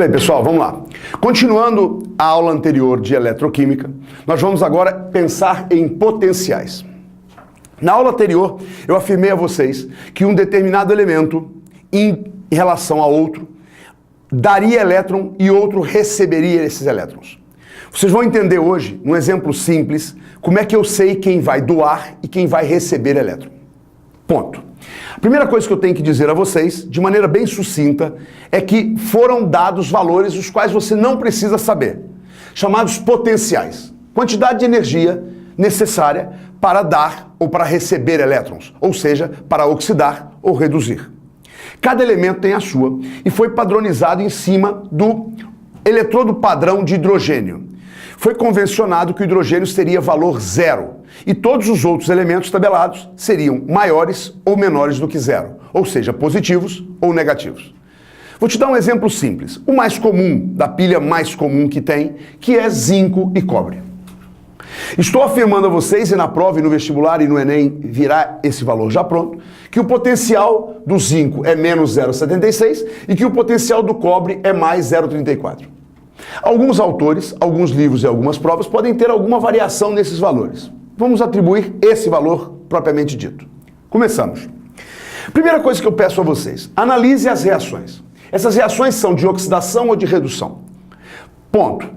bem, pessoal, vamos lá. Continuando a aula anterior de eletroquímica, nós vamos agora pensar em potenciais. Na aula anterior, eu afirmei a vocês que um determinado elemento, em relação a outro, daria elétron e outro receberia esses elétrons. Vocês vão entender hoje, num exemplo simples, como é que eu sei quem vai doar e quem vai receber elétron. Ponto. A primeira coisa que eu tenho que dizer a vocês, de maneira bem sucinta, é que foram dados valores os quais você não precisa saber, chamados potenciais. Quantidade de energia necessária para dar ou para receber elétrons, ou seja, para oxidar ou reduzir. Cada elemento tem a sua e foi padronizado em cima do eletrodo padrão de hidrogênio. Foi convencionado que o hidrogênio teria valor zero e todos os outros elementos tabelados seriam maiores ou menores do que zero, ou seja, positivos ou negativos. Vou te dar um exemplo simples, o mais comum, da pilha mais comum que tem, que é zinco e cobre. Estou afirmando a vocês, e na prova, e no vestibular e no Enem virá esse valor já pronto, que o potencial do zinco é menos 0,76 e que o potencial do cobre é mais 0,34. Alguns autores, alguns livros e algumas provas podem ter alguma variação nesses valores. Vamos atribuir esse valor propriamente dito. Começamos. Primeira coisa que eu peço a vocês, analise as reações. Essas reações são de oxidação ou de redução? Ponto.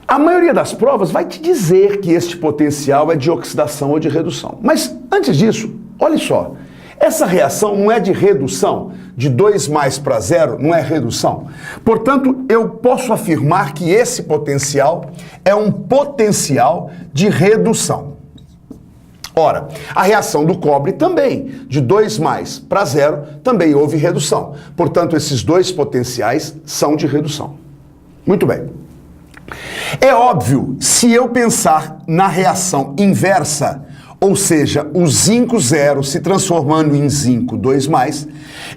A maioria das provas vai te dizer que este potencial é de oxidação ou de redução. Mas antes disso, olha só, essa reação não é de redução, de 2 mais para 0 não é redução. Portanto, eu posso afirmar que esse potencial é um potencial de redução. Ora, a reação do cobre também, de 2 mais para 0, também houve redução. Portanto, esses dois potenciais são de redução. Muito bem. É óbvio, se eu pensar na reação inversa, ou seja, o zinco 0 se transformando em zinco 2+,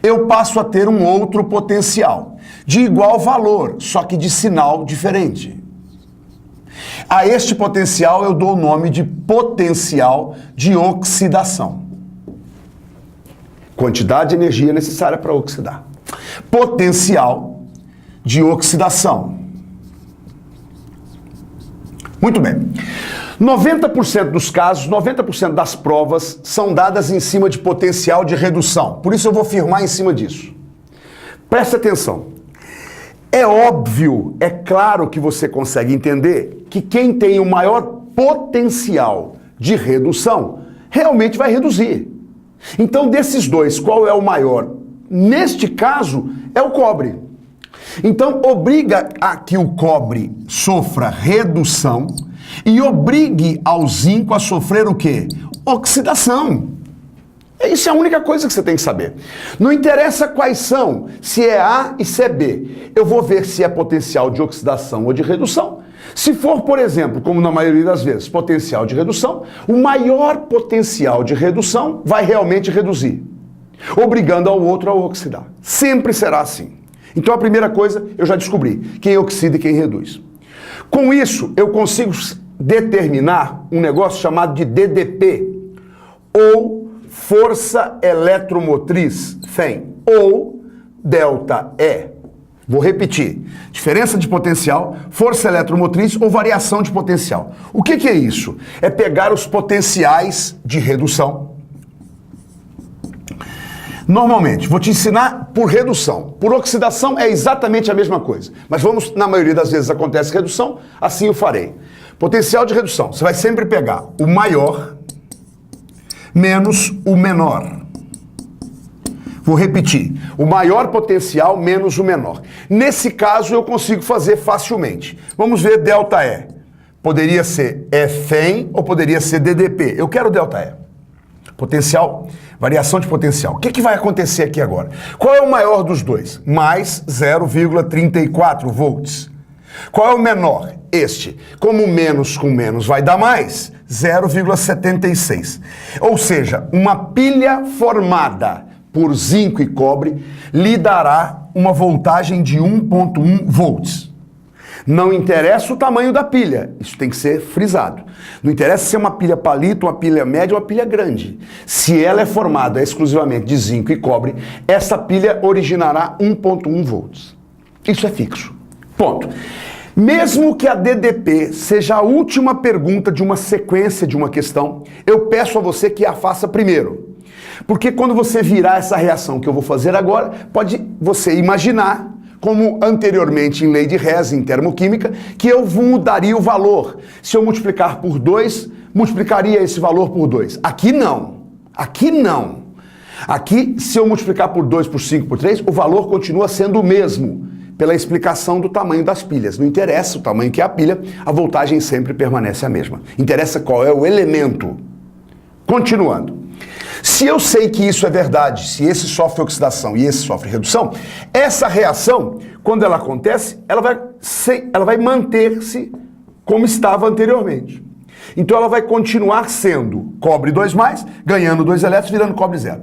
eu passo a ter um outro potencial, de igual valor, só que de sinal diferente. A este potencial eu dou o nome de potencial de oxidação. Quantidade de energia necessária para oxidar. Potencial de oxidação. Muito bem. 90% dos casos, 90% das provas são dadas em cima de potencial de redução. Por isso eu vou afirmar em cima disso. Preste atenção. É óbvio, é claro que você consegue entender que quem tem o maior potencial de redução realmente vai reduzir. Então, desses dois, qual é o maior? Neste caso, é o cobre. Então, obriga a que o cobre sofra redução e obrigue ao zinco a sofrer o quê? Oxidação. Isso é a única coisa que você tem que saber. Não interessa quais são, se é A e se é B. Eu vou ver se é potencial de oxidação ou de redução. Se for, por exemplo, como na maioria das vezes, potencial de redução, o maior potencial de redução vai realmente reduzir, obrigando ao outro a oxidar. Sempre será assim. Então a primeira coisa, eu já descobri quem oxida e quem reduz. Com isso, eu consigo determinar um negócio chamado de DDP, ou força eletromotriz, FEM, ou ΔE. Vou repetir. Diferença de potencial, força eletromotriz ou variação de potencial. O que é isso? É pegar os potenciais de redução. Normalmente, vou te ensinar por redução. Por oxidação é exatamente a mesma coisa. Mas vamos, na maioria das vezes acontece redução, assim eu farei. Potencial de redução. Você vai sempre pegar o maior menos o menor. Vou repetir. O maior potencial menos o menor. Nesse caso, eu consigo fazer facilmente. Vamos ver ΔE. Poderia ser FEM ou poderia ser DDP. Eu quero ΔE. Potencial, variação de potencial. O que vai acontecer aqui agora? Qual é o maior dos dois? Mais 0,34 volts. Qual é o menor? Este. Como menos com menos vai dar mais, 0,76. Ou seja, uma pilha formada por zinco e cobre lhe dará uma voltagem de 1,1 volts. Não interessa o tamanho da pilha, isso tem que ser frisado. Não interessa se é uma pilha palito, uma pilha média ou uma pilha grande. Se ela é formada exclusivamente de zinco e cobre, essa pilha originará 1,1 volts. Isso é fixo. Ponto. Mesmo que a DDP seja a última pergunta de uma sequência de uma questão, eu peço a você que a faça primeiro. Porque quando você virar essa reação que eu vou fazer agora, pode você imaginar, como anteriormente em lei de Hess, em termoquímica, que eu mudaria o valor. Se eu multiplicar por 2, multiplicaria esse valor por 2. Aqui não. Aqui não. Aqui, se eu multiplicar por 2, por 5, por 3, o valor continua sendo o mesmo, pela explicação do tamanho das pilhas. Não interessa o tamanho que é a pilha, a voltagem sempre permanece a mesma. Interessa qual é o elemento. Continuando. Se eu sei que isso é verdade, se esse sofre oxidação e esse sofre redução, essa reação, quando ela acontece, ela vai manter-se como estava anteriormente. Então ela vai continuar sendo cobre 2+, ganhando 2 elétrons, virando cobre 0.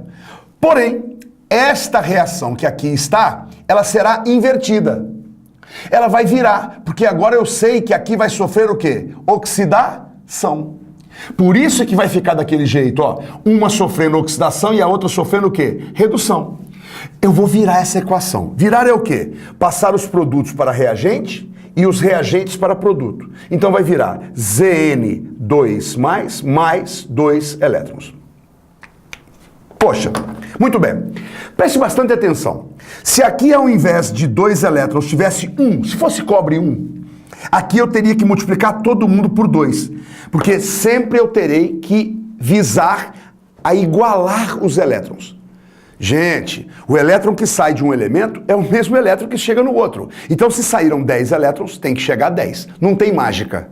Porém, esta reação que aqui está, ela será invertida. Ela vai virar, porque agora eu sei que aqui vai sofrer o quê? Oxidação. Por isso é que vai ficar daquele jeito, ó. Uma sofrendo oxidação e a outra sofrendo o quê? Redução. Eu vou virar essa equação. Virar é o quê? Passar os produtos para reagente e os reagentes para produto. Então vai virar Zn2+, mais 2 elétrons. Poxa, muito bem. Preste bastante atenção. Se aqui ao invés de 2 elétrons tivesse 1, se fosse cobre 1, aqui eu teria que multiplicar todo mundo por 2. Porque sempre eu terei que visar a igualar os elétrons. Gente, o elétron que sai de um elemento é o mesmo elétron que chega no outro. Então se saíram 10 elétrons, tem que chegar a 10. Não tem mágica.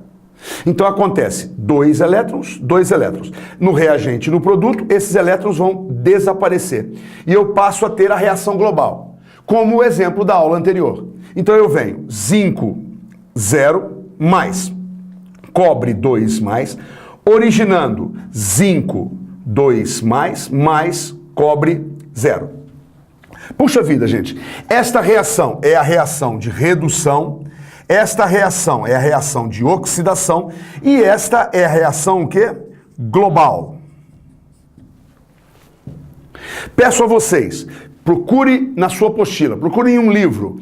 Então acontece 2 elétrons, 2 elétrons. No reagente e no produto, esses elétrons vão desaparecer. E eu passo a ter a reação global, como o exemplo da aula anterior. Então eu venho zinco 0 mais cobre 2+, originando zinco 2+, mais cobre 0. Puxa vida, gente. Esta reação é a reação de redução, esta reação é a reação de oxidação e esta é a reação o quê? Global. Peço a vocês, procure na sua apostila, procure em um livro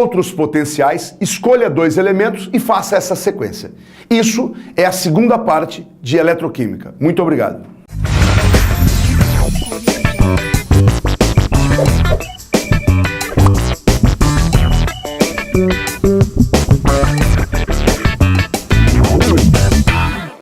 outros potenciais, escolha 2 elementos e faça essa sequência. Isso é a segunda parte de eletroquímica. Muito obrigado.